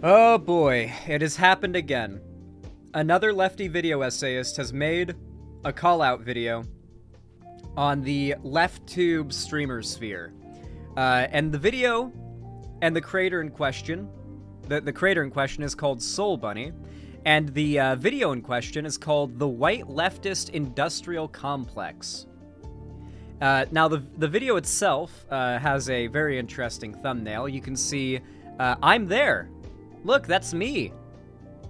Oh boy, it has happened again. Another lefty video essayist has made a call-out video on the LeftTube streamer sphere. And the video and the creator in question, the creator in question is called Soul Bunny, and the video in question is called The White Leftist Industrial Complex. Now, the video itself has a very interesting thumbnail. You can see, I'm there. Look, that's me.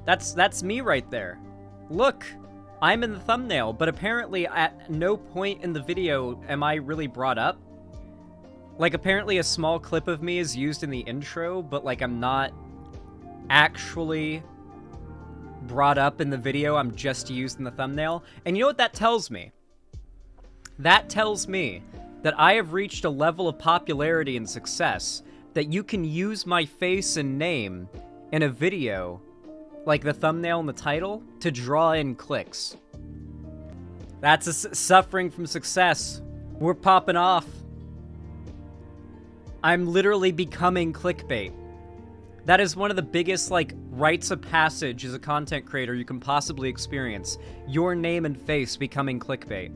That's me right there. Look, I'm in the thumbnail, but apparently at no point in the video am I really brought up. Like, apparently a small clip of me is used in the intro, but, like, I'm not actually brought up in the video. I'm just used in the thumbnail. And you know what that tells me? That tells me that I have reached a level of popularity and success that you can use my face and name in a video, like the thumbnail and the title, to draw in clicks. That's suffering from success. We're popping off. I'm literally becoming clickbait. That is one of the biggest, like, rites of passage as a content creator you can possibly experience. Your name and face becoming clickbait.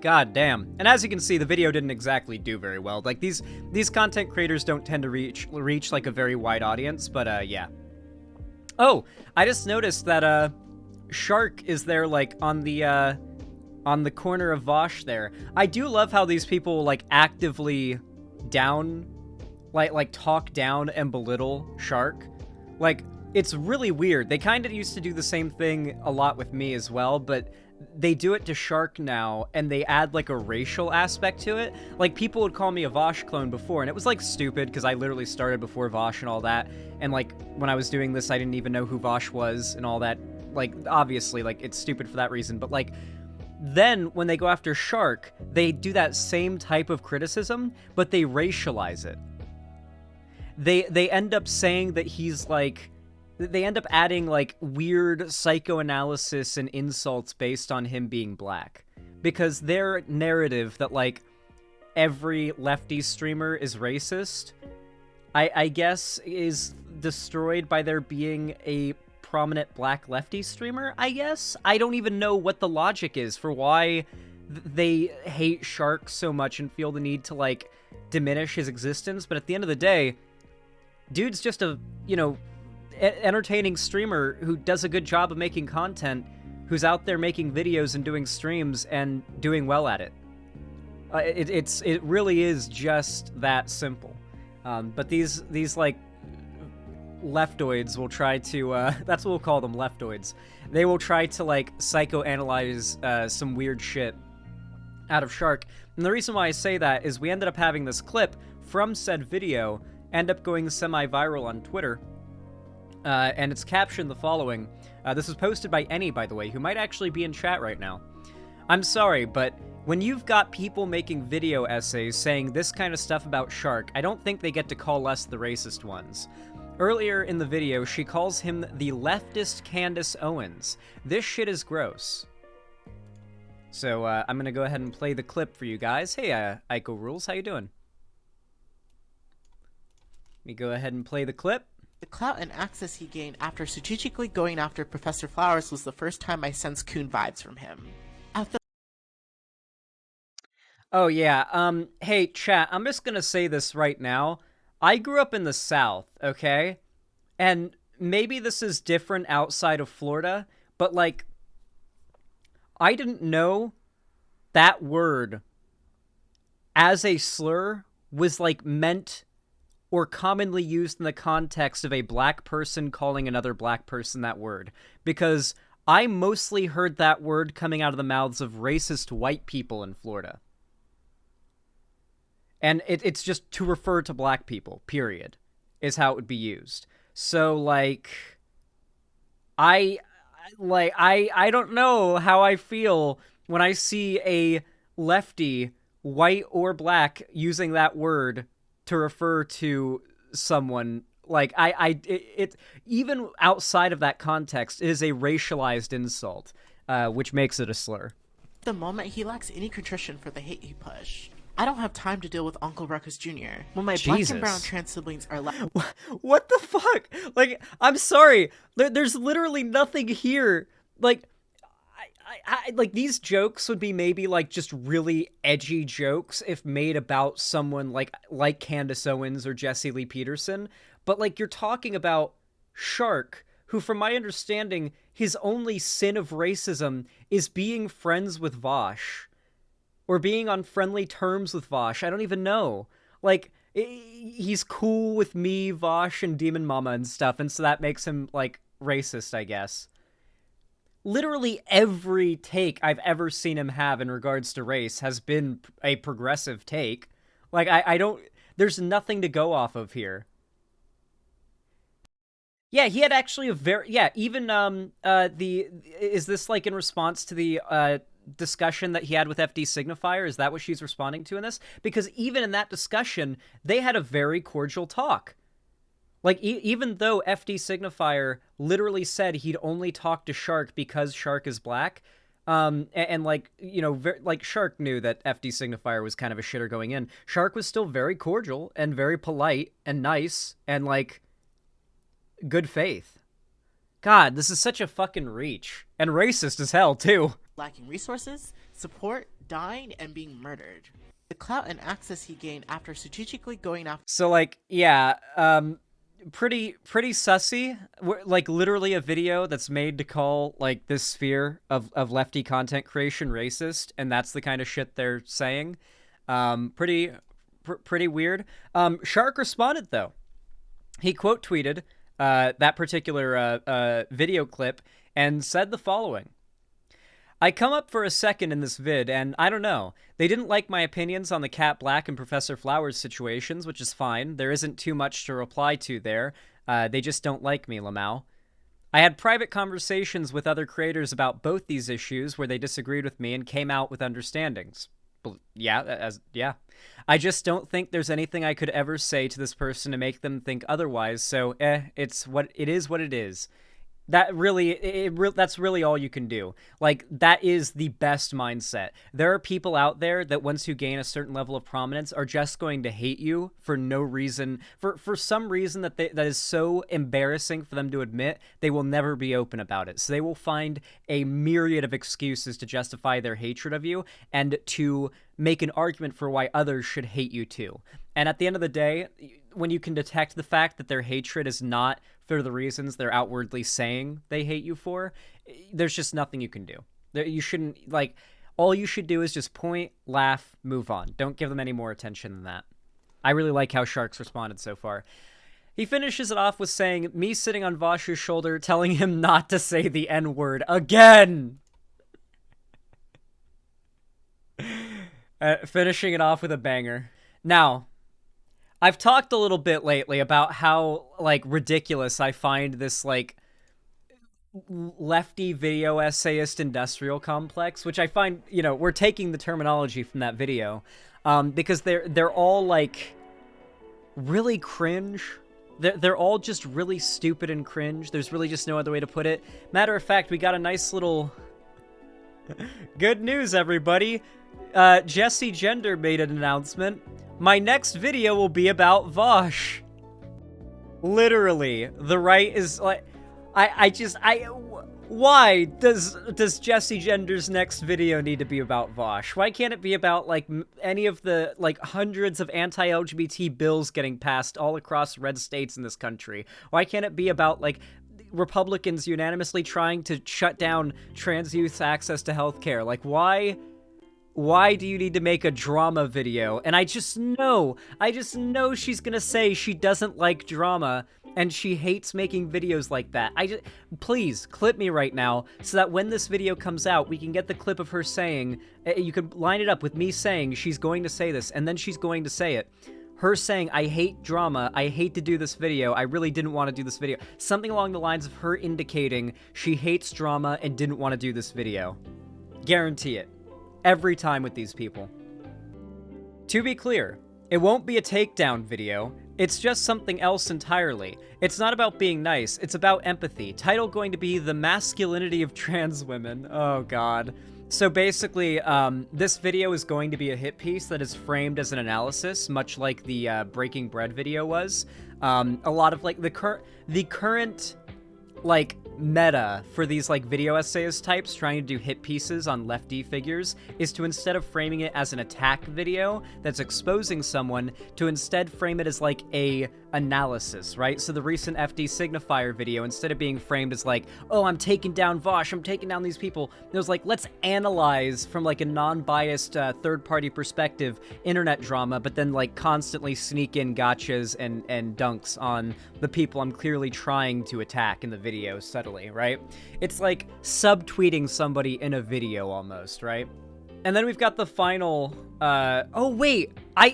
God damn. And as you can see, the video didn't exactly do very well. Like, these content creators don't tend to reach like, a very wide audience, but, yeah. Oh, I just noticed that, Shark is there, like, on the corner of Vosh there. I do love how these people, like, actively talk down and belittle Shark. Like, it's really weird. They kind of used to do the same thing a lot with me as well, but they do it to Shark now, and they add, like, a racial aspect to it. Like, people would call me a Vosh clone before, and it was, like, stupid, because I literally started before Vosh and all that, and, like, when I was doing this, I didn't even know who Vosh was and all that. Like, obviously, like, it's stupid for that reason, but, like, then, when they go after Shark, they do that same type of criticism, but they racialize it. They end up saying that he's, like... They end up adding, like, weird psychoanalysis and insults based on him being black. Because their narrative that, like, every lefty streamer is racist, I guess, is destroyed by there being a prominent black lefty streamer, I guess? I don't even know what the logic is for why they hate Shark so much and feel the need to, like, diminish his existence. But at the end of the day, dude's just a, you know... entertaining streamer who does a good job of making content, who's out there making videos and doing streams and doing well at it. It really is just that simple. But these like leftoids will try to that's what we'll call them, leftoids. They will try to like psychoanalyze some weird shit out of Shark. And the reason why I say that is we ended up having this clip from said video end up going semi-viral on Twitter. And it's captioned the following. This was posted by Any, by the way, who might actually be in chat right now. I'm sorry, but when you've got people making video essays saying this kind of stuff about Shark, I don't think they get to call us the racist ones. Earlier in the video, she calls him the leftist Candace Owens. This shit is gross. So, I'm gonna go ahead and play the clip for you guys. Hey, Ico Rules, how you doing? Let me go ahead and play the clip. The clout and access he gained after strategically going after Professor Flowers was the first time I sensed Coon vibes from him. Oh yeah, hey chat, I'm just gonna say this right now. I grew up in the South, okay? And maybe this is different outside of Florida, but like, I didn't know that word as a slur was like meant or commonly used in the context of a black person calling another black person that word. Because I mostly heard that word coming out of the mouths of racist white people in Florida. And it's just to refer to black people, period, is how it would be used. So, like, I don't know how I feel when I see a lefty, white or black, using that word to refer to someone. Like, it even outside of that context, it is a racialized insult, which makes it a slur. At the moment, he lacks any contrition for the hate he pushed. I don't have time to deal with Uncle Ruckus Jr. when my black and brown Jesus. trans siblings are left. What the fuck? Like, I'm sorry. There's literally nothing here. Like, I like these jokes would be maybe like just really edgy jokes if made about someone like Candace Owens or Jesse Lee Peterson. But like you're talking about Shark, who, from my understanding, his only sin of racism is being friends with Vosh. Or being on friendly terms with Vosh. I don't even know. Like, he's cool with me, Vosh, and Demon Mama and stuff, and so that makes him, like, racist, I guess. Literally every take I've ever seen him have in regards to race has been a progressive take. Like, I don't... There's nothing to go off of here. Yeah, he had actually a very... Yeah, even, Is this, like, in response to the, discussion that he had with FD Signifier? Is that what she's responding to in this? Because even in that discussion, they had a very cordial talk. Like, even though FD Signifier literally said he'd only talk to Shark because Shark is black, and like, you know, like, Shark knew that FD Signifier was kind of a shitter going in. Shark was still very cordial and very polite and nice and, like, good faith. God, this is such a fucking reach. And racist as hell, too. Lacking resources, support, dying, and being murdered. The clout and access he gained after strategically going after. So, like, yeah, pretty sussy. Like, literally a video that's made to call, like, this sphere of lefty content creation racist, and that's the kind of shit they're saying. Pretty weird. Shark responded, though. He quote tweeted that particular video clip and said the following. I come up for a second in this vid, and I don't know. They didn't like my opinions on the Cat Black and Professor Flowers situations, which is fine. There isn't too much to reply to there. They just don't like me, Lamau. I had private conversations with other creators about both these issues where they disagreed with me and came out with understandings. Yeah. I just don't think there's anything I could ever say to this person to make them think otherwise, so it's what it is. That really, that's really all you can do. Like, that is the best mindset. There are people out there that once you gain a certain level of prominence are just going to hate you for no reason, for some reason that is so embarrassing for them to admit. They will never be open about it. So they will find a myriad of excuses to justify their hatred of you and to make an argument for why others should hate you too. And at the end of the day, when you can detect the fact that their hatred is not for the reasons they're outwardly saying they hate you for, there's just nothing you can do. You shouldn't, like, all you should do is just point, laugh, move on. Don't give them any more attention than that. I really like how Sharks responded so far. He finishes it off with saying, me sitting on Voshu's shoulder telling him not to say the N-word again! Finishing it off with a banger. Now, I've talked a little bit lately about how, like, ridiculous I find this, like, lefty video essayist industrial complex, which I find, you know, we're taking the terminology from that video, because they're all, like, really cringe. They're all just really stupid and cringe. There's really just no other way to put it. Matter of fact, we got a nice little... Good news, everybody! Jesse Gender made an announcement. My next video will be about Vosh. Literally, the right is like, why does Jesse Gender's next video need to be about Vosh? Why can't it be about, like, any of the, like, hundreds of anti-LGBT bills getting passed all across red states in this country? Why can't it be about, like, Republicans unanimously trying to shut down trans youth's access to healthcare? Like, why do you need to make a drama video? And I just know she's gonna say she doesn't like drama and she hates making videos like that. Please, clip me right now so that when this video comes out, we can get the clip of her saying, you can line it up with me saying she's going to say this, and then she's going to say it. Her saying, I hate drama, I hate to do this video, I really didn't want to do this video. Something along the lines of her indicating she hates drama and didn't want to do this video. Guarantee it. Every time with these people. To be clear, it won't be a takedown video. It's just something else entirely. It's not about being nice, it's about empathy. Title going to be The Masculinity of Trans Women. Oh god. So basically, this video is going to be a hit piece that is framed as an analysis, much like the Breaking Bread video was. A lot of like the current like meta for these like video essayist types trying to do hit pieces on lefty figures is to, instead of framing it as an attack video that's exposing someone, to instead frame it as like a analysis, right? So the recent FD Signifier video, instead of being framed as like, oh, I'm taking down Vosh, I'm taking down these people, it was like, let's analyze from like a non-biased third-party perspective internet drama, but then like constantly sneak in gotchas and dunks on the people I'm clearly trying to attack in the video subtly, right? It's like subtweeting somebody in a video almost, right? And then we've got the final, oh wait,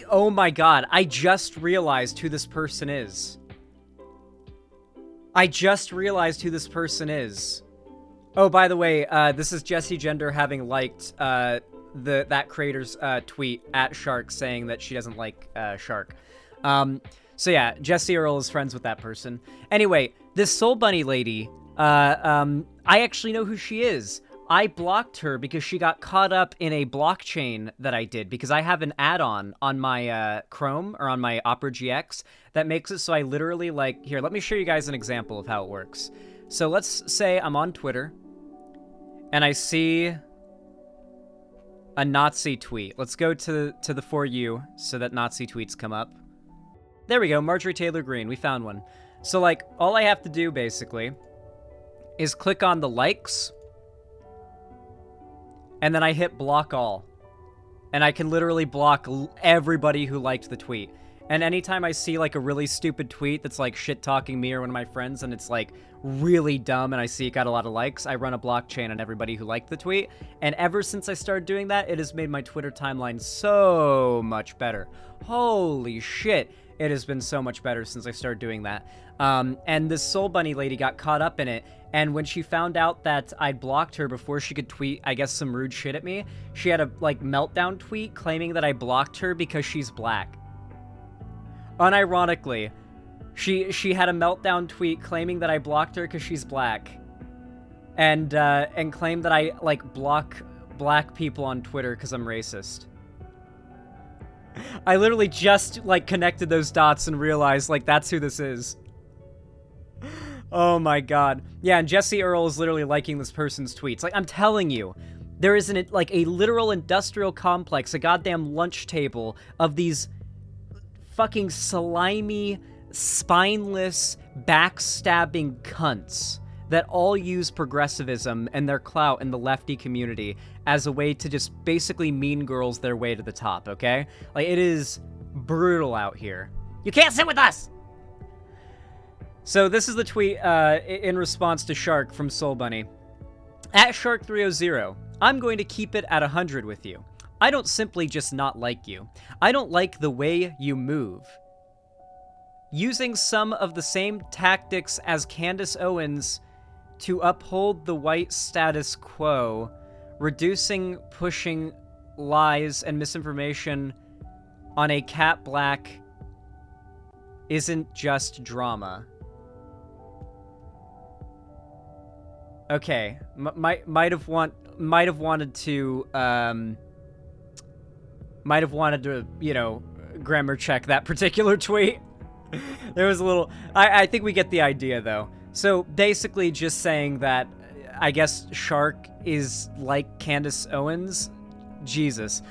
oh my god, I just realized who this person is. Oh, by the way, this is Jessie Gender having liked, that creator's, tweet at Shark saying that she doesn't like, Shark. So yeah, Jessie Earl is friends with that person. Anyway, this Soul Bunny lady, I actually know who she is. I blocked her because she got caught up in a blockchain that I did, because I have an add-on on my Chrome, or on my Opera GX, that makes it so I literally, like, here, let me show you guys an example of how it works. So let's say I'm on Twitter, and I see a Nazi tweet. Let's go to the For You so that Nazi tweets come up. There we go, Marjorie Taylor Greene, we found one. So, like, all I have to do, basically, is click on the likes, and then I hit block all. And I can literally block everybody who liked the tweet. And anytime I see, like, a really stupid tweet that's, like, shit-talking me or one of my friends, and it's, like, really dumb, and I see it got a lot of likes, I run a blockchain on everybody who liked the tweet. And ever since I started doing that, it has made my Twitter timeline so much better. Holy shit. It has been so much better since I started doing that. And this Soul Bunny lady got caught up in it, and when she found out that I'd blocked her before she could tweet, I guess, some rude shit at me, she had a, like, meltdown tweet claiming that I blocked her because she's black. Unironically, she had a meltdown tweet claiming that I blocked her because she's black. And claimed that I, like, block black people on Twitter because I'm racist. I literally just, like, connected those dots and realized, like, that's who this is. Oh my god. Yeah, and Jessie Earl is literally liking this person's tweets. Like, I'm telling you, there is like, a literal industrial complex, a goddamn lunch table of these fucking slimy, spineless, backstabbing cunts that all use progressivism and their clout in the lefty community as a way to just basically mean girls their way to the top, okay? Like, it is brutal out here. You can't sit with us! So this is the tweet in response to Shark from Soul Bunny. At Shark300, I'm going to keep it at 100 with you. I don't simply just not like you. I don't like the way you move. Using some of the same tactics as Candace Owens to uphold the white status quo, reducing, pushing lies and misinformation on a cat black isn't just drama. Okay, might have wanted to, you know, grammar check that particular tweet. There was a little, I think we get the idea though. So basically just saying that, I guess Shark is like Candace Owens. Jesus.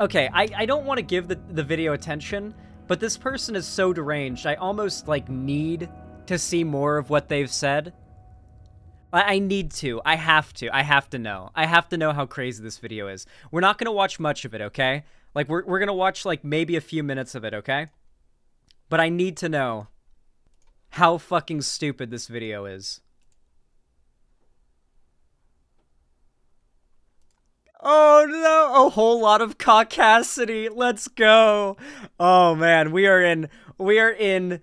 Okay, I don't want to give the video attention, but this person is so deranged, I almost, like, need to see more of what they've said. I need to. I have to. I have to know. I have to know how crazy this video is. We're not going to watch much of it, okay? Like, we're going to watch, like, maybe a few minutes of it, okay? But I need to know how fucking stupid this video is. Oh no, a whole lot of caucasity. Let's go. Oh man, we are in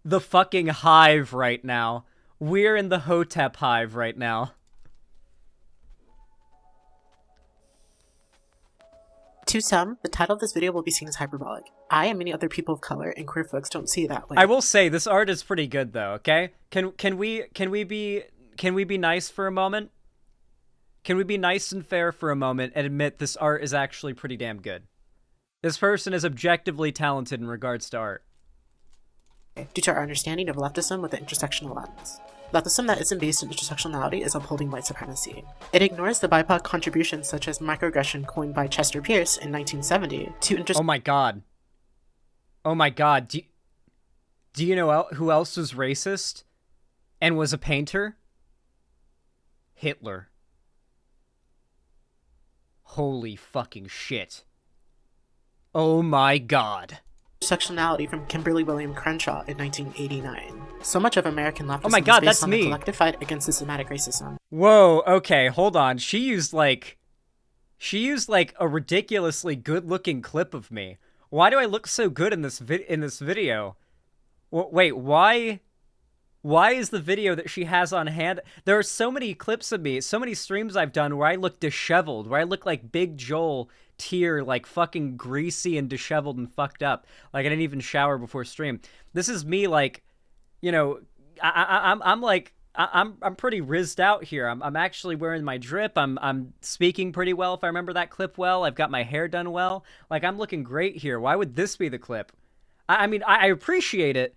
the fucking hive right now. We're in the Hotep hive right now. To some, the title of this video will be seen as hyperbolic. I and many other people of color and queer folks don't see it that way. I will say this art is pretty good though, okay? Can we be nice for a moment? Can we be nice and fair for a moment and admit this art is actually pretty damn good? This person is objectively talented in regards to art. Due to our understanding of leftism with an intersectional lens. Leftism that isn't based in intersectionality is upholding white supremacy. It ignores the BIPOC contributions such as microaggression coined by Chester Pierce in 1970 to Oh my god. Oh my god. Do you know who else was racist and was a painter? Hitler. Holy fucking shit. Oh my god. Intersectionality from Kimberly William Crenshaw in 1989. So much of American leftism Oh my god, is based that's on me. the collective fight against systematic racism. Whoa, okay, hold on. She used like a ridiculously good-looking clip of me. Why do I look so good in this video? Wait, why is the video that she has on hand? There are so many clips of me, so many streams I've done where I look disheveled, where I look like Big Joel Tier, like fucking greasy and disheveled and fucked up. Like I didn't even shower before stream. This is me, like, you know, I'm pretty rizzed out here. I'm actually wearing my drip. I'm speaking pretty well if I remember that clip well. I've got my hair done well. Like I'm looking great here. Why would this be the clip? I mean, I appreciate it,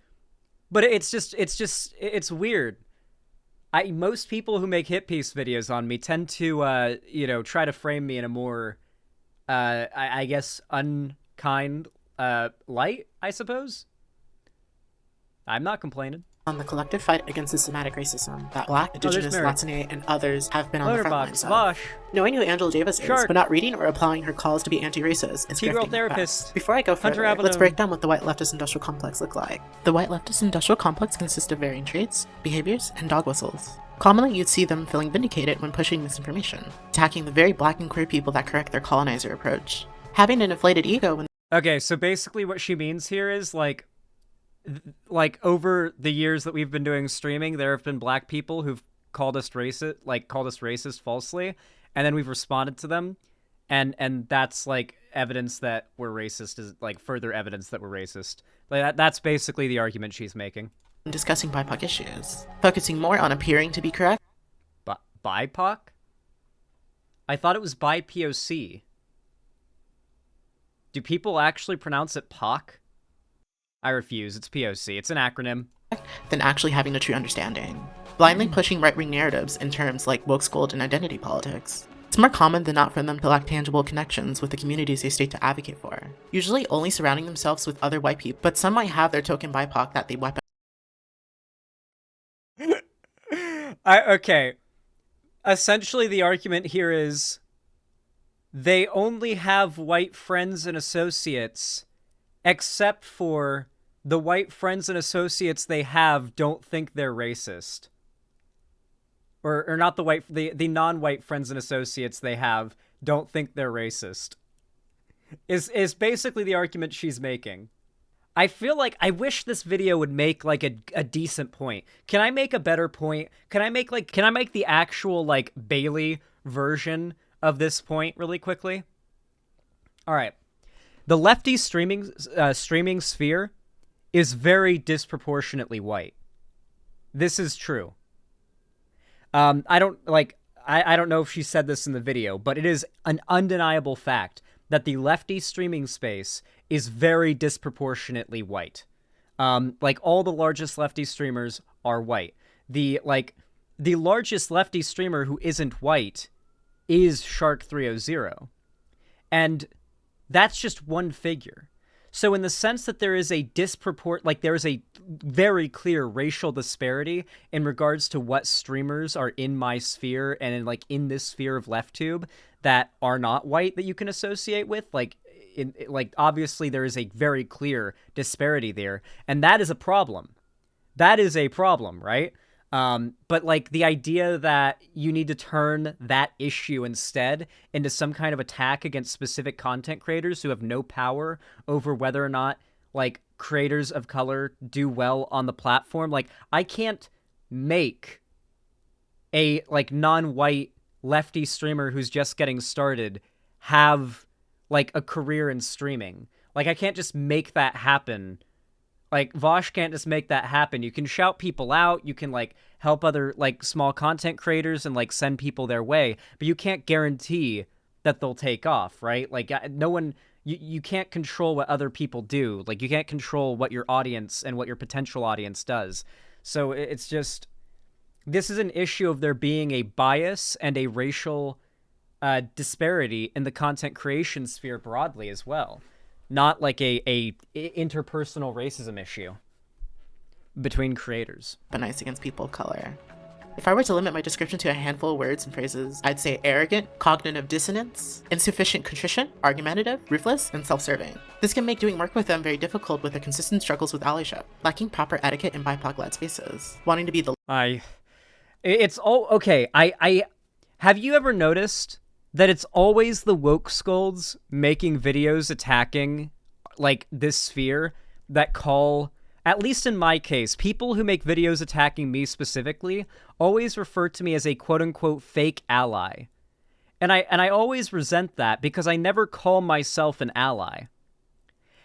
but it's weird. Most people who make hit piece videos on me tend to try to frame me in a more I guess unkind light, I suppose. I'm not complaining. On the collective fight against systematic racism that Black, Indigenous, Latine, and others have been on the front lines of. Vosh. Knowing who Angela Davis is, Shark. but not reading or applying her calls to be anti-racist is T-girl grifting therapist. fast. Before I go Hunter further, let's Avenue. break down what the white leftist industrial complex look like. The white leftist industrial complex consists of varying traits, behaviors, and dog whistles. Commonly, you'd see them feeling vindicated when pushing misinformation, attacking the very Black and queer people that correct their colonizer approach. Having an inflated ego when Okay, so basically what she means here is like over the years that we've been doing streaming, there have been Black people who've called us racist falsely, and then we've responded to them, and that's like evidence that we're racist, is like further evidence that we're racist. Like that's basically the argument she's making. discussing BIPOC issues, focusing more on appearing to be correct BIPOC? I thought it was BIPOC. Do people actually pronounce it POC? I refuse. It's POC. It's an acronym. than actually having a true understanding. Blindly pushing right-wing narratives in terms like woke scold and identity politics. It's more common than not for them to lack tangible connections with the communities they state to advocate for, usually only surrounding themselves with other white people, but some might have their token BIPOC that they weapon. Okay. Essentially, the argument here is they only have white friends and associates, except for the white friends and associates they have don't think they're racist. Or not the non-white friends and associates they have don't think they're racist. Is basically the argument she's making. I feel like I wish this video would make like a decent point. Can I make a better point? Can I make the actual like Bailey version of this point really quickly? All right. The lefty streaming sphere is very disproportionately white. This is true. I don't know if she said this in the video, but it is an undeniable fact that the lefty streaming space is very disproportionately white. Like all the largest lefty streamers are white. The largest lefty streamer who isn't white is Shark300. And that's just one figure. So in the sense that there is a there is a very clear racial disparity in regards to what streamers are in my sphere and in this sphere of LeftTube that are not white that you can associate with, obviously there is a very clear disparity there, and that is a problem. That is a problem, right? But the idea that you need to turn that issue instead into some kind of attack against specific content creators who have no power over whether or not creators of color do well on the platform. I can't make a non-white lefty streamer who's just getting started have a career in streaming. I can't just make that happen. Vosh can't just make that happen. You can shout people out. You can help other like small content creators and like send people their way, but you can't guarantee that they'll take off, right? Like no one, you can't control what other people do. Like you can't control what your audience and what your potential audience does. So it's just, this is an issue of there being a bias and a racial disparity in the content creation sphere broadly as well, not like a interpersonal racism issue between creators. Weaponize against people of color. If I were to limit my description to a handful of words and phrases, I'd say arrogant, cognitive dissonance, insufficient contrition, argumentative, ruthless, and self-serving. This can make doing work with them very difficult with their consistent struggles with allyship, lacking proper etiquette in BIPOC-led spaces, wanting to be the It's all okay. I have you ever noticed that it's always the woke scolds making videos attacking like this sphere that call, at least in my case, people who make videos attacking me specifically always refer to me as a quote-unquote fake ally. And I always resent that because I never call myself an ally.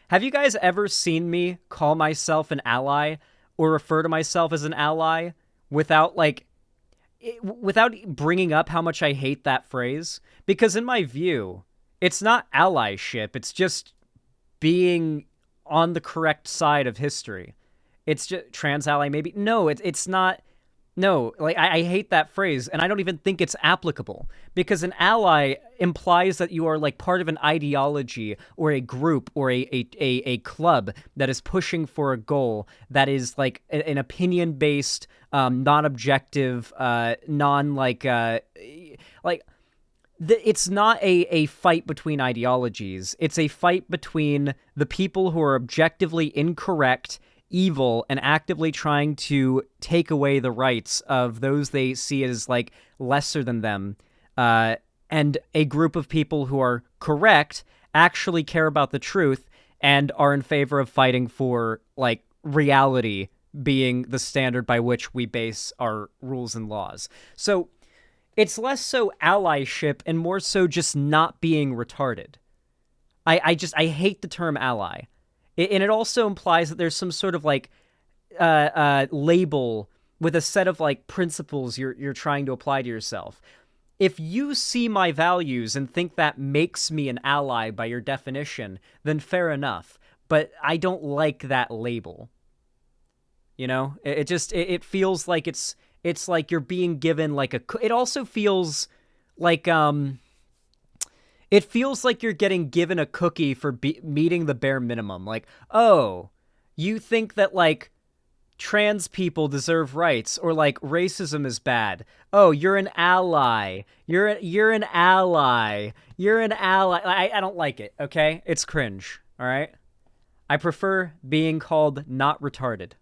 Have you guys ever seen me call myself an ally or refer to myself as an ally without without bringing up how much I hate that phrase? Because in my view, it's not allyship, it's just being on the correct side of history. It's just trans ally, maybe. No, it's not. No, like I hate that phrase, and I don't even think it's applicable, because an ally implies that you are like part of an ideology or a group or a club that is pushing for a goal that is like an opinion-based, non-objective, it's not a fight between ideologies. It's a fight between the people who are objectively incorrect, evil, and actively trying to take away the rights of those they see as like lesser than them, and a group of people who are correct, actually care about the truth, and are in favor of fighting for like reality being the standard by which we base our rules and laws. So it's less so allyship and more so just not being retarded. I hate the term ally. And it also implies that there's some sort of like label with a set of like principles you're trying to apply to yourself. If you see my values and think that makes me an ally by your definition, then fair enough. But I don't like that label. You know, it feels like it's like you're being given like it also feels like it feels like you're getting given a cookie for meeting the bare minimum. Like, oh, you think that, like, trans people deserve rights, or, like, racism is bad. Oh, you're an ally. You're an ally. You're an ally. I don't like it, okay? It's cringe, all right? I prefer being called not retarded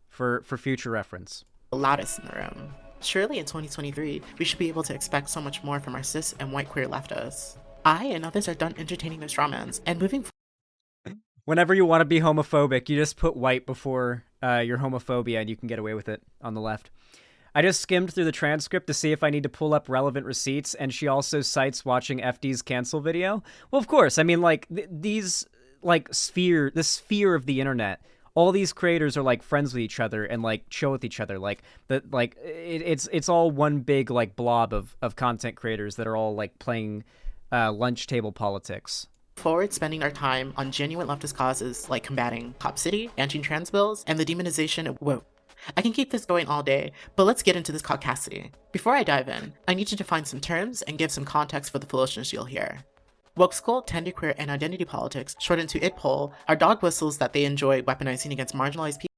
for future reference. the loudest in the room. Surely in 2023, we should be able to expect so much more from our cis and white queer leftists. I and others are done entertaining their strawmans and moving forward. Whenever you want to be homophobic, you just put white before your homophobia and you can get away with it on the left. I just skimmed through the transcript to see if I need to pull up relevant receipts, and she also cites watching FD's cancel video. Well, of course. I mean, like, the sphere of the internet, all these creators are, like, friends with each other and, like, chill with each other. Like, it's all one big, like, blob of content creators that are all, like, playing lunch table politics. Forward spending our time on genuine leftist causes like combating Cop City, anti-trans bills, and the demonization of woke. I can keep this going all day, but let's get into this caucasity. Before I dive in, I need to define some terms and give some context for the foolishness you'll hear. Woke school, genderqueer, and identity politics, shortened to ITPOL, are dog whistles that they enjoy weaponizing against marginalized people.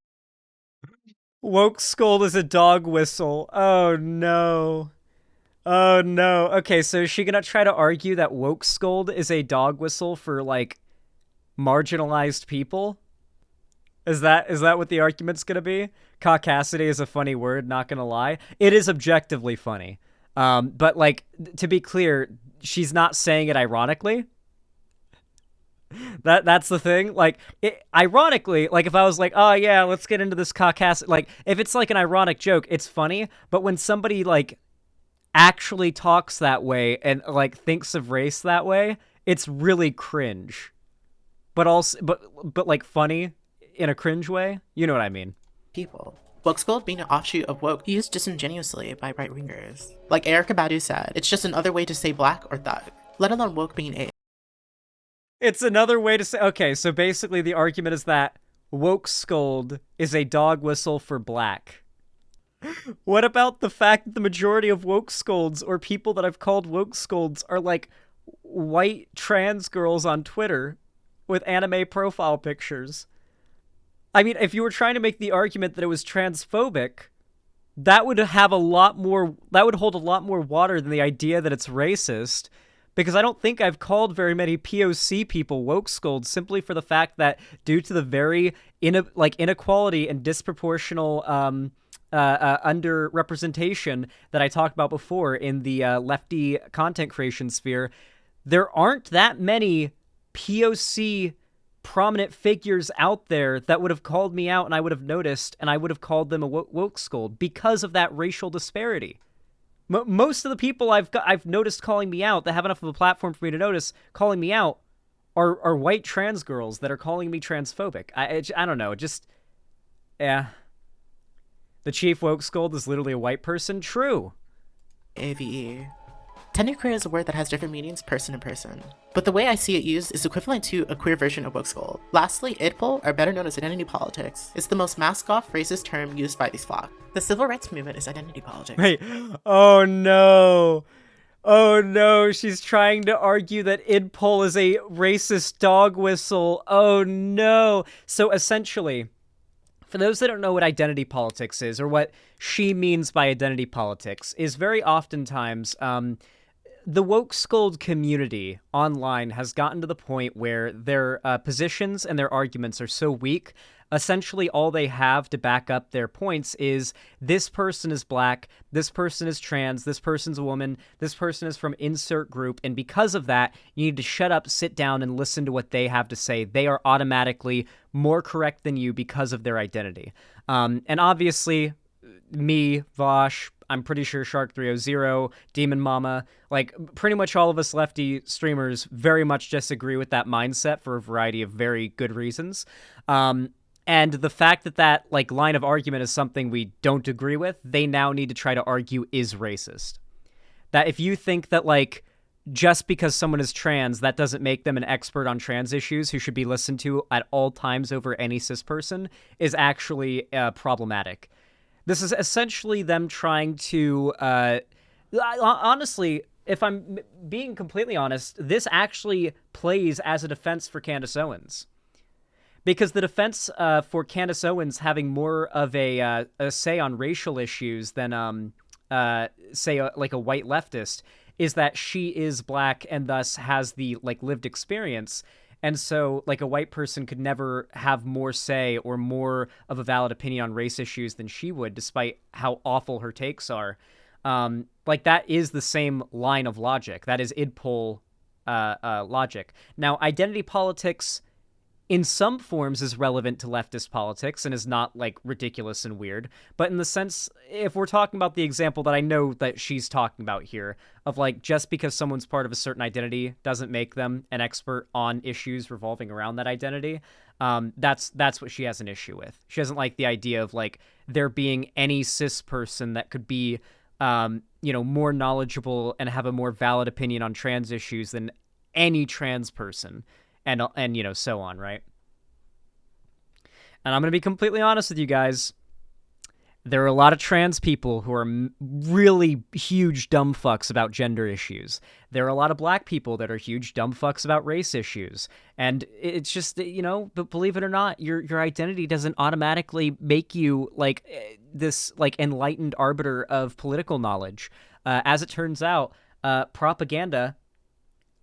Woke scold is a dog whistle. Oh no. Oh no. Okay, so is she gonna try to argue that woke scold is a dog whistle for, like, marginalized people? Is that what the argument's gonna be? Caucasity is a funny word, not gonna lie. It is objectively funny. But, like, to be clear, she's not saying it ironically. That's the thing. Like, ironically, like, if I was like, oh yeah, let's get into this caucasity, like, if it's like an ironic joke, it's funny. But when somebody, like, actually talks that way and, like, thinks of race that way, it's really cringe. But also, but like, funny in a cringe way. You know what I mean? People. Woke Scold being an offshoot of woke used disingenuously by right-wingers. Like Erykah Badu said, it's just another way to say black or thug, let alone woke being a. It's another way to say... Okay, so basically the argument is that woke scold is a dog whistle for black. What about the fact that the majority of woke scolds, or people that I've called woke scolds, are like white trans girls on Twitter with anime profile pictures? I mean, if you were trying to make the argument that it was transphobic, that would have a lot more... That would hold a lot more water than the idea that it's racist. Because I don't think I've called very many POC people woke scolds simply for the fact that due to the very inequality and disproportional underrepresentation that I talked about before in the lefty content creation sphere, there aren't that many POC prominent figures out there that would have called me out and I would have noticed and I would have called them a woke scold because of that racial disparity. Most of the people I've noticed calling me out that have enough of a platform for me to notice calling me out are white trans girls that are calling me transphobic. I don't know. Yeah. The chief woke scold is literally a white person. True. AVE. Tenderqueer is a word that has different meanings person to person, but the way I see it used is equivalent to a queer version of woke scold. Lastly, idpol, or better known as identity politics, is the most mask-off racist term used by these flock. The civil rights movement is identity politics. Wait, oh no. Oh no, she's trying to argue that idpol is a racist dog whistle. Oh no. So essentially, for those that don't know what identity politics is, or what she means by identity politics, is very oftentimes, the woke scold community online has gotten to the point where their positions and their arguments are so weak. Essentially, all they have to back up their points is this person is black, this person is trans, this person's a woman, this person is from insert group, and because of that, you need to shut up, sit down, and listen to what they have to say. They are automatically more correct than you because of their identity. And obviously, me, Vosh, I'm pretty sure Shark300, Demon Mama, like pretty much all of us lefty streamers very much disagree with that mindset for a variety of very good reasons. And the fact that that like line of argument is something we don't agree with, they now need to try to argue is racist. That if you think that like just because someone is trans, that doesn't make them an expert on trans issues who should be listened to at all times over any cis person is actually problematic. This is essentially them trying to, honestly, if I'm being completely honest, this actually plays as a defense for Candace Owens. Because the defense for Candace Owens having more of a say on racial issues than, say, like a white leftist is that she is black and thus has the like lived experience. And so, like, a white person could never have more say or more of a valid opinion on race issues than she would, despite how awful her takes are. Like, that is the same line of logic. That is idpol logic. Now, identity politics, in some forms, is relevant to leftist politics and is not, like, ridiculous and weird. But in the sense, if we're talking about the example that I know that she's talking about here, of, like, just because someone's part of a certain identity doesn't make them an expert on issues revolving around that identity, that's what she has an issue with. She doesn't like the idea of, like, there being any cis person that could be, you know, more knowledgeable and have a more valid opinion on trans issues than any trans person. And you know, so on, right? And I'm going to be completely honest with you guys. There are a lot of trans people who are really huge dumb fucks about gender issues. There are a lot of black people that are huge dumb fucks about race issues. And it's just, you know, but believe it or not, your identity doesn't automatically make you, like, this, like, enlightened arbiter of political knowledge. As it turns out, propaganda...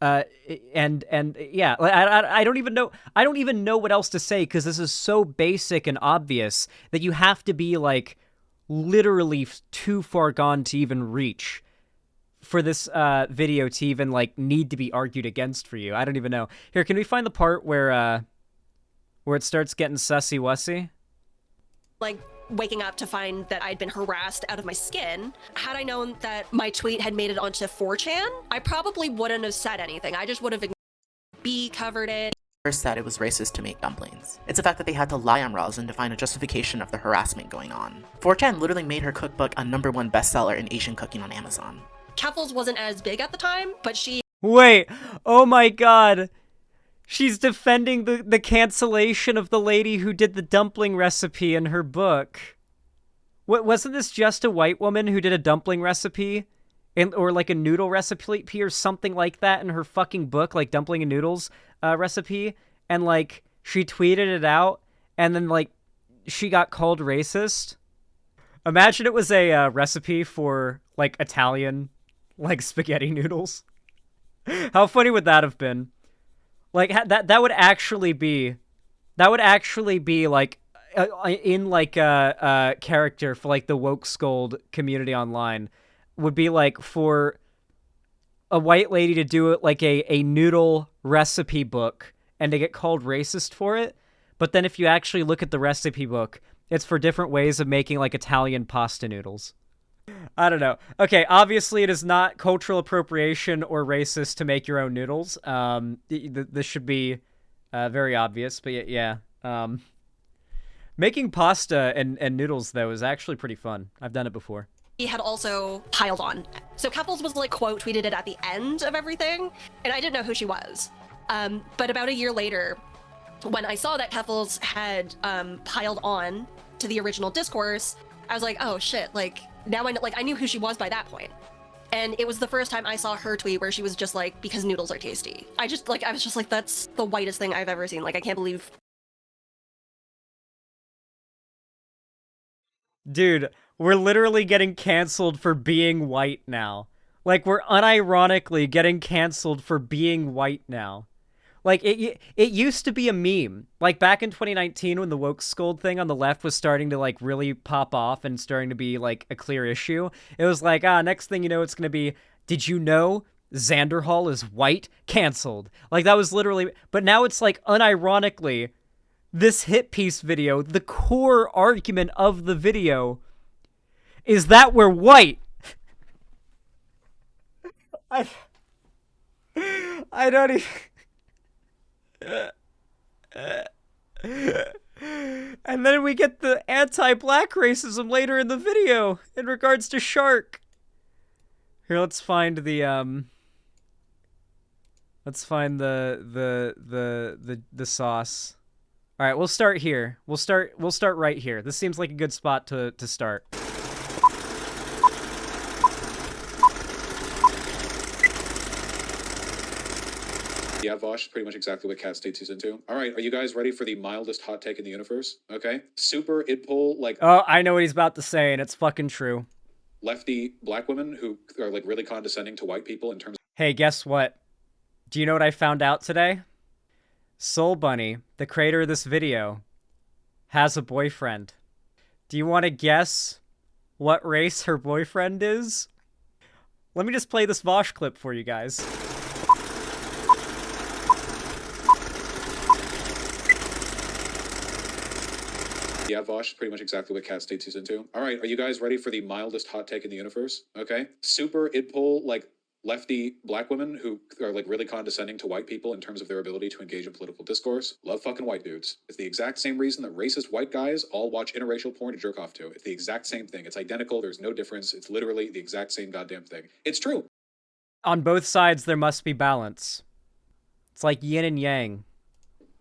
and yeah, I don't even know what else to say, because this is so basic and obvious that you have to be like literally too far gone to even reach for this video to even like need to be argued against for you. I don't even know. Here, can we find the part where it starts getting sussy-wussy? Like, waking up to find that I'd been harassed out of my skin. Had I known that my tweet had made it onto 4chan, I probably wouldn't have said anything. I just would have covered it. first said it was racist to make dumplings. It's the fact that they had to lie on Roslyn to find a justification of the harassment going on. 4chan literally made her cookbook a #1 bestseller in Asian cooking on Amazon. Keffels wasn't as big at the time, but she Wait, oh my god. She's defending the cancellation of the lady who did the dumpling recipe in her book. What, wasn't this just a white woman who did a dumpling recipe? Or like a noodle recipe or something like that in her fucking book, like dumpling and noodles recipe? And like, she tweeted it out, and then like, she got called racist? Imagine it was a recipe for like Italian, like spaghetti noodles. How funny would that have been? Like that would actually be like in like a character for like the woke scold community online, would be like for a white lady to do it like a noodle recipe book and to get called racist for it. But then if you actually look at the recipe book, it's for different ways of making like Italian pasta noodles. I don't know. Okay, obviously it is not cultural appropriation or racist to make your own noodles. This should be very obvious, but yeah. Making pasta and noodles, though, is actually pretty fun. I've done it before. had also piled on. So Keffels was like quote tweeted it at the end of everything, and I didn't know who she was. But about a year later, when I saw that Keffels had piled on to the original discourse, I was like, oh shit, like now I knew who she was by that point. And it was the first time I saw her tweet where she was just like, because noodles are tasty. I was just like, that's the whitest thing I've ever seen. Like, I can't believe. Dude, we're literally getting canceled for being white now. Like, we're unironically getting canceled for being white now. Like, it used to be a meme. Like, back in 2019 when the woke scold thing on the left was starting to, like, really pop off and starting to be, like, a clear issue, it was like, next thing you know, it's gonna be, did you know Xander Hall is white? Canceled. Like, that was literally... But now it's, like, unironically, this hit piece video, the core argument of the video is that we're white. I don't even... And then we get the anti-black racism later in the video in regards to Shark. Here, let's find the sauce. All right, we'll start here. We'll start right here. This seems like a good spot to start. Yeah, Vosh, pretty much exactly what Cat State Season 2. All right, are you guys ready for the mildest hot take in the universe? Okay. Super idpol, like... Oh, I know what he's about to say, and it's fucking true. Lefty black women who are, like, really condescending to white people in terms of... Hey, guess what? Do you know what I found out today? Soul Bunny, the creator of this video, has a boyfriend. Do you want to guess what race her boyfriend is? Let me just play this Vosh clip for you guys. Yeah, Vosh, pretty much exactly what Cat State Season 2. All right, are you guys ready for the mildest hot take in the universe? Okay. Super idpol, like, lefty black women who are, like, really condescending to white people in terms of their ability to engage in political discourse. Love fucking white dudes. It's the exact same reason that racist white guys all watch interracial porn to jerk off to. It's the exact same thing. It's identical. There's no difference. It's literally the exact same goddamn thing. It's true. On both sides, there must be balance. It's like yin and yang.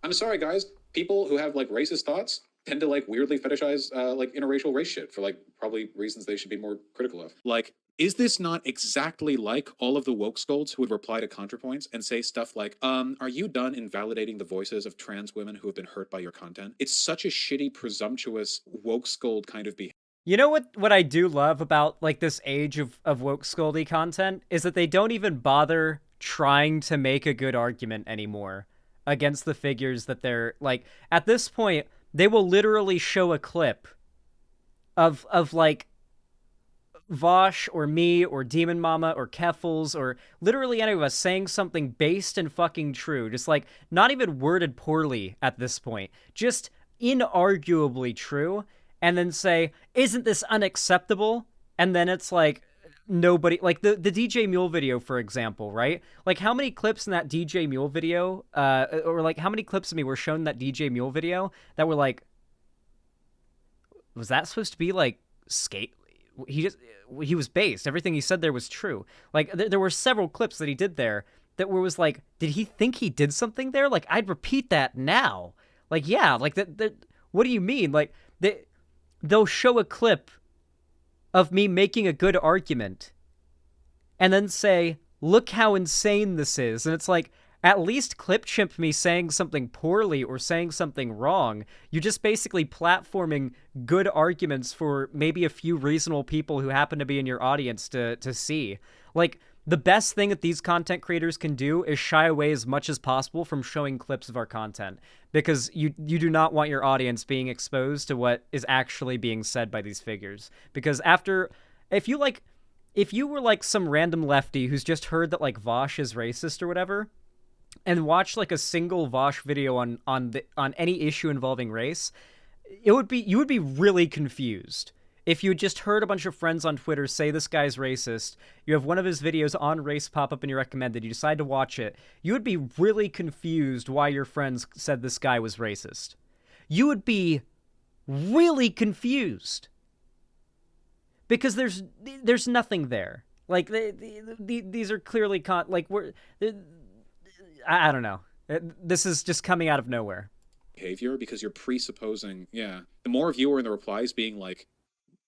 I'm sorry, guys. People who have, like, racist thoughts tend to, like, weirdly fetishize, like, interracial race shit for, like, probably reasons they should be more critical of. Like, is this not exactly like all of the woke scolds who would reply to ContraPoints and say stuff like, are you done invalidating the voices of trans women who have been hurt by your content? It's such a shitty, presumptuous, woke scold kind of behavior. You know what I do love about, like, this age of woke scoldy content is that they don't even bother trying to make a good argument anymore against the figures that they're, like, at this point, they will literally show a clip of like, Vosh or me or Demon Mama or Keffels or literally any of us saying something based and fucking true. Just, like, not even worded poorly at this point. Just inarguably true. And then say, isn't this unacceptable? And then it's like, nobody, like the DJ Mule video, for example, right? Like, how many clips in that DJ Mule video, or like how many clips of me were shown in that DJ Mule video that were like, was that supposed to be like skate? He was based. Everything he said there was true. Like, there were several clips that he did there that was like, did he think he did something there? Like, I'd repeat that now. Like, yeah, like that. What do you mean? Like, they'll show a clip of me making a good argument and then say, look how insane this is. And it's like, at least clip chimp me saying something poorly or saying something wrong. You're just basically platforming good arguments for maybe a few reasonable people who happen to be in your audience to see. Like, the best thing that these content creators can do is shy away as much as possible from showing clips of our content, because you do not want your audience being exposed to what is actually being said by these figures. Because if you were like some random lefty who's just heard that like Vosh is racist or whatever, and watched like a single Vosh video on any issue involving race, you would be really confused. If you just heard a bunch of friends on Twitter say this guy's racist, you have one of his videos on race pop up in your recommended, you decide to watch it, you would be really confused why your friends said this guy was racist. You would be really confused. Because there's nothing there. Like, these are clearly I don't know. This is just coming out of nowhere. Behavior, because you're presupposing, the more of you are in the replies being like,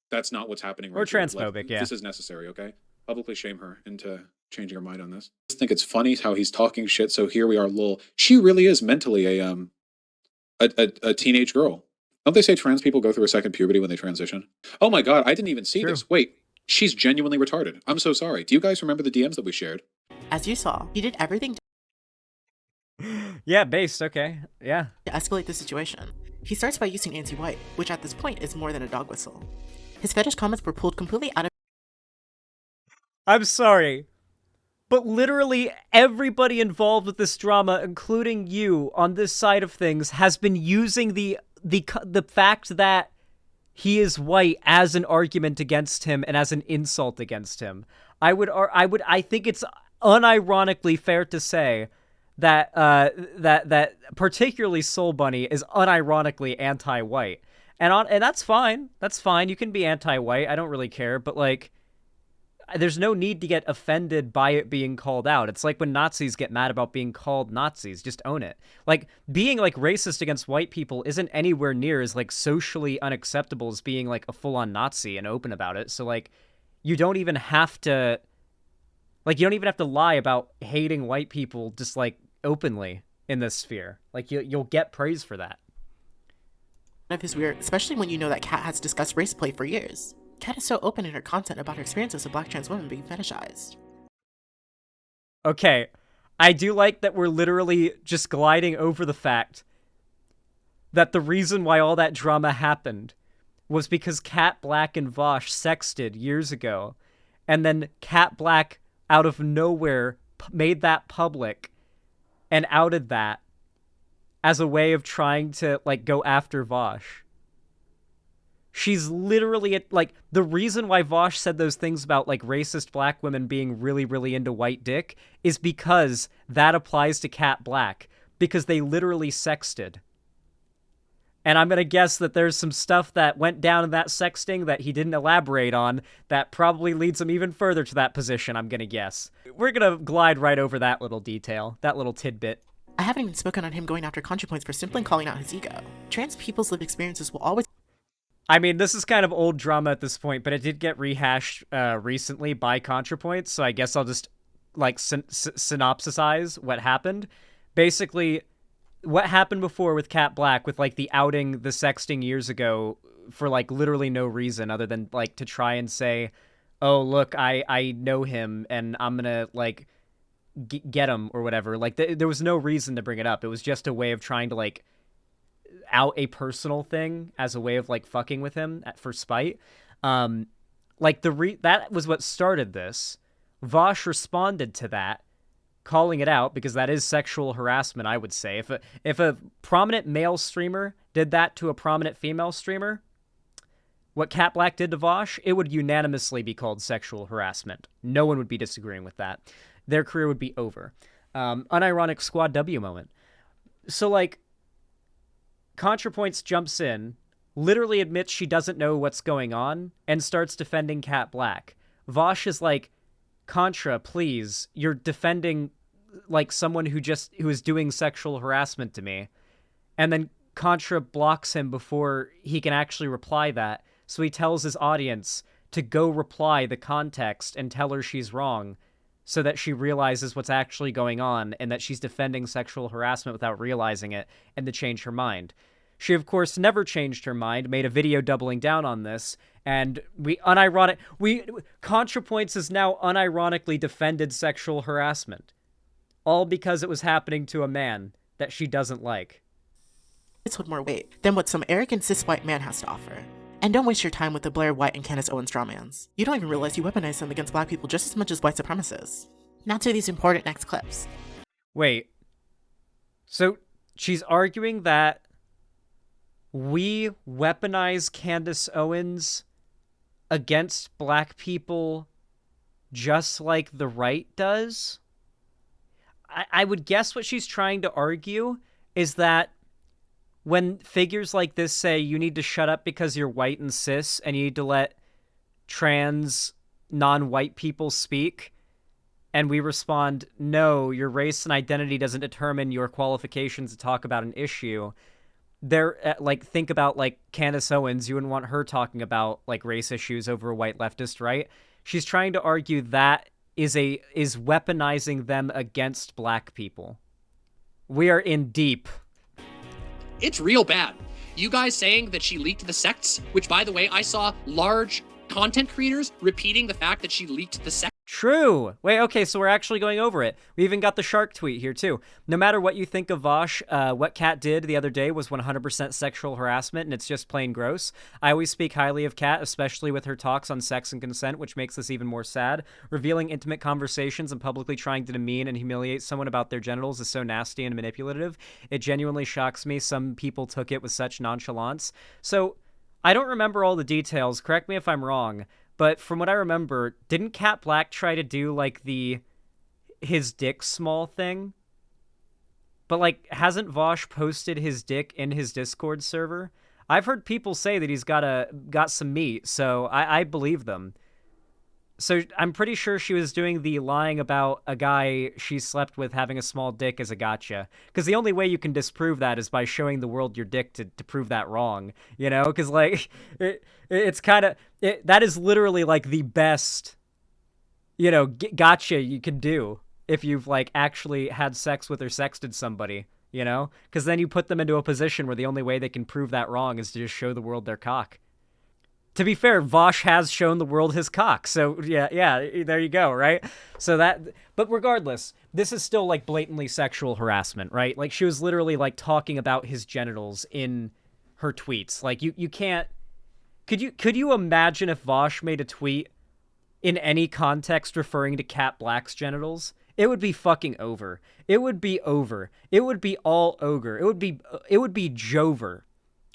that's not what's happening right Or here. transphobic, yeah. This is necessary, okay? Publicly shame her into changing her mind on this. I just think it's funny how he's talking shit, so here we are, lol. She really is mentally a teenage girl. Don't they say trans people go through a second puberty when they transition? Oh my god, I didn't even see this. Wait, she's genuinely retarded. I'm so sorry. Do you guys remember the DMs that we shared? As you saw, he did everything Yeah, based, okay. Yeah. to escalate the situation. He starts by using Nancy White, which at this point is more than a dog whistle. His fetish comments were pulled completely out of I'm sorry, but literally everybody involved with this drama, including you on this side of things, has been using the fact that he is white as an argument against him and as an insult against him. I think it's unironically fair to say that that particularly Soul Bunny is unironically anti-white. And that's fine. That's fine. You can be anti-white. I don't really care. But, like, there's no need to get offended by it being called out. It's like when Nazis get mad about being called Nazis. Just own it. Like, being, like, racist against white people isn't anywhere near as, like, socially unacceptable as being, like, a full-on Nazi and open about it. So, like, you don't even have to... Like, you don't even have to lie about hating white people just, like, openly in this sphere. Like, you'll get praise for that. his weird, especially when you know that Kat has discussed race play for years. Kat is so open in her content about her experiences of black trans women being fetishized. Okay, I do like that we're literally just gliding over the fact that the reason why all that drama happened was because Kat Black and Vosh sexted years ago, and then Kat Black, out of nowhere, made that public and outed that as a way of trying to, like, go after Vosh. She's literally, like, the reason why Vosh said those things about, like, racist black women being really, really into white dick is because that applies to Kat Black, because they literally sexted. And I'm going to guess that there's some stuff that went down in that sexting that he didn't elaborate on that probably leads him even further to that position, I'm going to guess. We're going to glide right over that little detail, that little tidbit. I haven't even spoken on him going after ContraPoints for simply calling out his ego. Trans people's lived experiences will always... I mean, this is kind of old drama at this point, but it did get rehashed recently by ContraPoints, so I guess I'll just, like, synopsisize what happened. Basically, what happened before with Kat Black, with, like, the outing the sexting years ago for, like, literally no reason other than, like, to try and say, oh, look, I know him, and I'm gonna, like, get him or whatever. Like, there was no reason to bring it up. It was just a way of trying to, like, out a personal thing as a way of, like, fucking with him for spite. Like, that was what started this. Vosh responded to that, calling it out, because that is sexual harassment, I would say. If a prominent male streamer did that to a prominent female streamer, what Cat Black did to Vosh, it would unanimously be called sexual harassment. No one would be disagreeing with that. Their career would be over. Unironic Squad W moment. So, like, ContraPoints jumps in, literally admits she doesn't know what's going on, and starts defending Cat Black. Vosh is like, Contra, please, you're defending, like, someone who is doing sexual harassment to me. And then Contra blocks him before he can actually reply that, so he tells his audience to go reply the context and tell her she's wrong, so that she realizes what's actually going on and that she's defending sexual harassment without realizing it, and to change her mind. She, of course, never changed her mind, made a video doubling down on this, and ContraPoints has now unironically defended sexual harassment. All because it was happening to a man that she doesn't like. With more weight than what some arrogant cis white man has to offer. And don't waste your time with the Blair White and Candace Owens strawmans. You don't even realize you weaponize them against black people just as much as white supremacists. Now to these important next clips. Wait. So she's arguing that we weaponize Candace Owens against black people just like the right does? I would guess what she's trying to argue is that when figures like this say you need to shut up because you're white and cis and you need to let trans non-white people speak, and we respond, no, your race and identity doesn't determine your qualifications to talk about an issue, they're like, think about like Candace Owens. You wouldn't want her talking about like race issues over a white leftist, right? She's trying to argue that is weaponizing them against black people. We are in deep. It's real bad. You guys saying that she leaked the sects, which, by the way, I saw large content creators repeating the fact that she leaked the sects. True. Wait, okay, so we're actually going over it. We even got the shark tweet here, too. No matter what you think of Vosh, what Kat did the other day was 100% sexual harassment, and it's just plain gross. I always speak highly of Kat, especially with her talks on sex and consent, which makes this even more sad. Revealing intimate conversations and publicly trying to demean and humiliate someone about their genitals is so nasty and manipulative. It genuinely shocks me some people took it with such nonchalance. So, I don't remember all the details, correct me if I'm wrong, but from what I remember, didn't Cat Black try to do, like, his dick small thing? But, like, hasn't Vosh posted his dick in his Discord server? I've heard people say that he's got some meat, so I believe them. So I'm pretty sure she was doing the lying about a guy she slept with having a small dick as a gotcha. Because the only way you can disprove that is by showing the world your dick to prove that wrong, you know? Because, like, it's kind of... that is literally, like, the best, you know, gotcha you can do if you've, like, actually had sex with or sexted somebody, you know? Because then you put them into a position where the only way they can prove that wrong is to just show the world their cock. To be fair, Vosh has shown the world his cock, so yeah, there you go, right? So that, but regardless, this is still, like, blatantly sexual harassment, right? Like, she was literally, like, talking about his genitals in her tweets. Like, you can't, could you imagine if Vosh made a tweet in any context referring to Cat Black's genitals? It would be fucking over. It would be over. It would be all ogre. It would be Jover.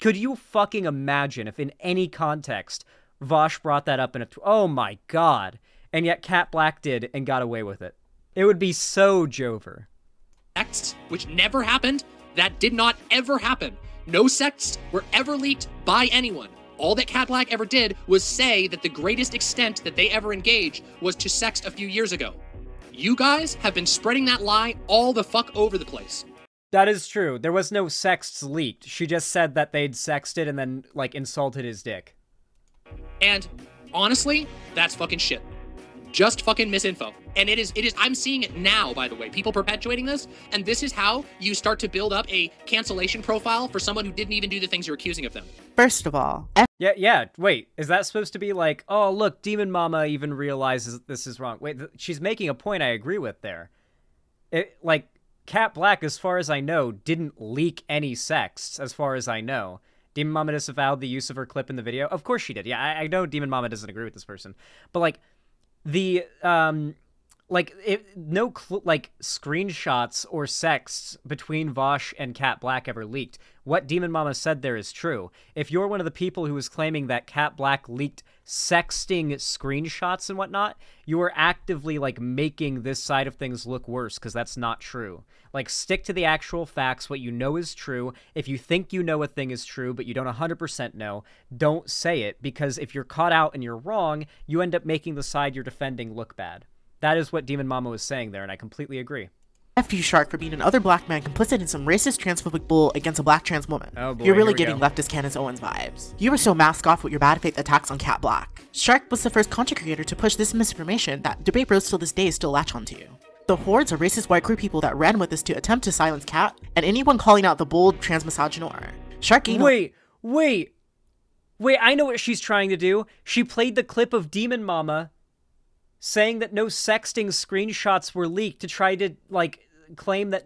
Could you fucking imagine if in any context Vosh brought that up in oh my god, and yet Cat Black did and got away with it? It would be so Jover. Sects, which never happened, that did not ever happen. No sects were ever leaked by anyone. All that Cat Black ever did was say that the greatest extent that they ever engaged was to sext a few years ago. You guys have been spreading that lie all the fuck over the place. That is true. There was no sexts leaked. She just said that they'd sexted and then, like, insulted his dick. And honestly, that's fucking shit. Just fucking misinfo. And it is, I'm seeing it now, by the way, people perpetuating this, and this is how you start to build up a cancellation profile for someone who didn't even do the things you're accusing of them. First of all, Yeah, wait, is that supposed to be like, oh, look, Demon Mama even realizes this is wrong? Wait, she's making a point I agree with there. Like, Cat Black, as far as I know, didn't leak any sexts, as far as I know. Demon Mama disavowed the use of her clip in the video. Of course she did. Yeah, I know Demon Mama doesn't agree with this person. But, like, the like like screenshots or sexts between Vosh and Cat Black ever leaked. What Demon Mama said there is true. If you're one of the people who was claiming that Cat Black leaked sexting screenshots and whatnot, you are actively like making this side of things look worse, because that's not true. Like, stick to the actual facts, what you know is true. If you think you know a thing is true but you don't 100% know, don't say it, because if you're caught out and you're wrong, you end up making the side you're defending look bad. That is what Demon Mama was saying there, and I completely agree. F you, Shark, for being another black man complicit in some racist transphobic bull against a black trans woman. Oh boy, You're really here we getting go. leftist Candace Owens vibes. You were so mask off with your bad faith attacks on Cat Black. Shark was the first content creator to push this misinformation that debate bros till this day still latch onto. The hordes of racist white queer people that ran with this to attempt to silence Cat, and anyone calling out the bold trans misogynoir. Shark gained Wait, I know what she's trying to do. She played the clip of Demon Mama saying that no sexting screenshots were leaked to try to, like, claim that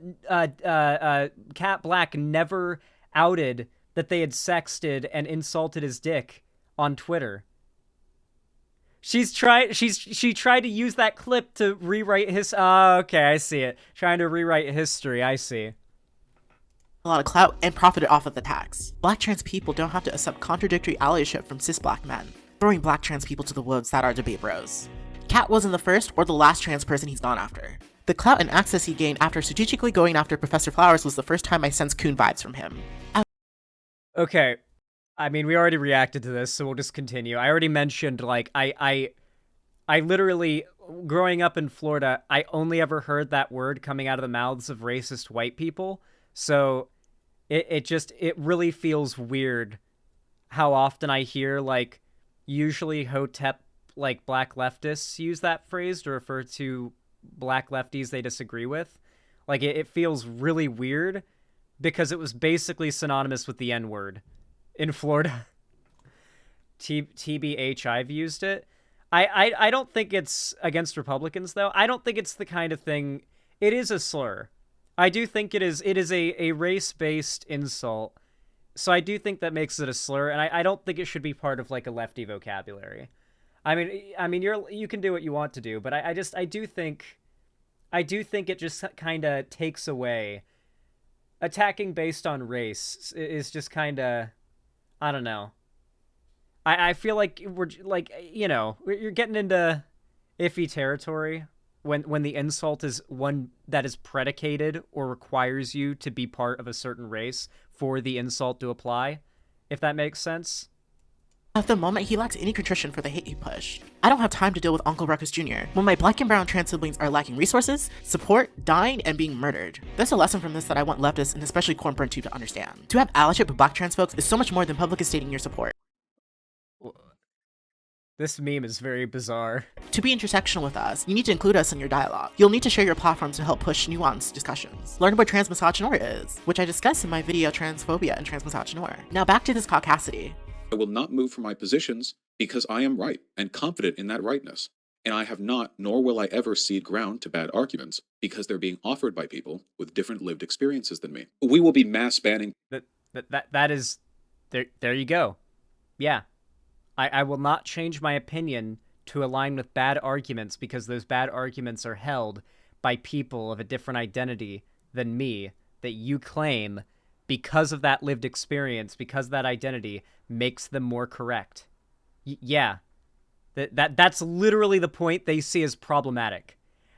Cat Black never outed that they had sexted and insulted his dick on Twitter. She tried to use that clip to rewrite his okay, I see it. Trying to rewrite history, I see. a lot of clout and profited off of the tax. Black trans people don't have to accept contradictory allyship from cis black men, throwing black trans people to the wolves that are debate bros. Cat wasn't the first or the last trans person he's gone after. The clout and access he gained after strategically going after Professor Flowers was the first time I sensed Coon vibes from him. Okay, I mean, we already reacted to this, so we'll just continue. I already mentioned, like, I literally, growing up in Florida, I only ever heard that word coming out of the mouths of racist white people, so it really feels weird how often I hear, like, usually Hotep, like, black leftists use that phrase to refer to black lefties they disagree with. Like, it feels really weird because it was basically synonymous with the N-word in Florida. TBH, I've used it. I don't think it's against Republicans, though. I don't think it's the kind of thing... It is a slur. I do think it is a race-based insult. So I do think that makes it a slur, and I don't think it should be part of, like, a lefty vocabulary. I mean, you can do what you want to do, but I do think it just kind of takes away. Attacking based on race is just kind of, I don't know. I feel like we're like, you know, you're getting into iffy territory when the insult is one that is predicated or requires you to be part of a certain race for the insult to apply, if that makes sense. At the moment, he lacks any contrition for the hate he pushed. I don't have time to deal with Uncle Ruckus Jr. when my black and brown trans siblings are lacking resources, support, dying, and being murdered. There's a lesson from this that I want leftists and especially Cornburn to understand. To have allyship with black trans folks is so much more than publicly stating your support. This meme is very bizarre. To be intersectional with us, you need to include us in your dialogue. You'll need to share your platforms to help push nuanced discussions. Learn what trans misogynoir is, which I discussed in my video Transphobia and Trans Misogynoir. Now back to this caucasity. I will not move from my positions because I am right and confident in that rightness. And I have not, nor will I ever cede ground to bad arguments because they're being offered by people with different lived experiences than me. We will be mass banning. That is, there you go. Yeah. I will not change my opinion to align with bad arguments because those bad arguments are held by people of a different identity than me that you claim because of that lived experience, because that identity makes them more correct. Yeah. That's literally the point they see as problematic.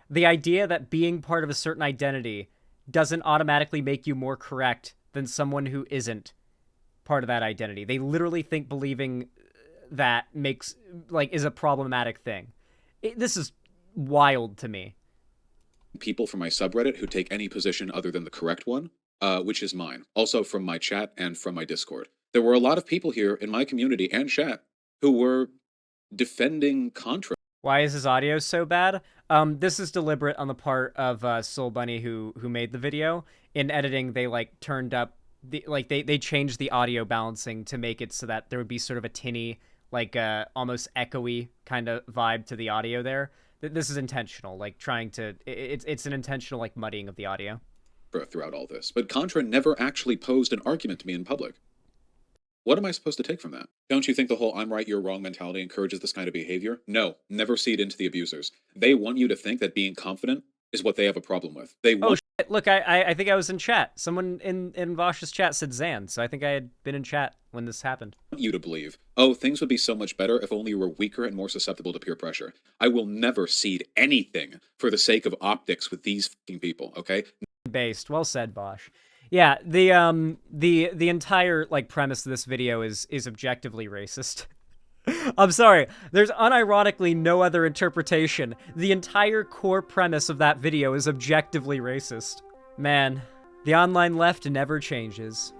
The idea that being part of a certain identity doesn't automatically make you more correct than someone who isn't part of that identity. They literally think believing that makes, like, is a problematic thing. This is wild to me. People from my subreddit who take any position other than the correct one, which is mine. Also from my chat and from my Discord. There were a lot of people here in my community and chat who were defending Contra. Why is his audio so bad? This is deliberate on the part of Soul Bunny who made the video. In editing, they like turned up they changed the audio balancing to make it so that there would be sort of a tinny, like almost echoey kind of vibe to the audio there. This is intentional, like trying to it's an intentional like muddying of the audio Throughout all this. But Contra never actually posed an argument to me in public. What am I supposed to take from that? Don't you think the whole I'm right, you're wrong mentality encourages this kind of behavior? No, never seed into the abusers. They want you to think that being confident is what they have a problem with. They Oh, want shit. Look, I think I was in chat. Someone in Vosh's chat said Zan, so I think I had been in chat when this happened. you to believe, oh, things would be so much better if only you were weaker and more susceptible to peer pressure. I will never cede anything for the sake of optics with these fucking people, okay? Based. Well said, Bosch. Yeah, the entire like premise of this video is objectively racist. I'm sorry, there's unironically no other interpretation. The entire core premise of that video is objectively racist. Man, the online left never changes.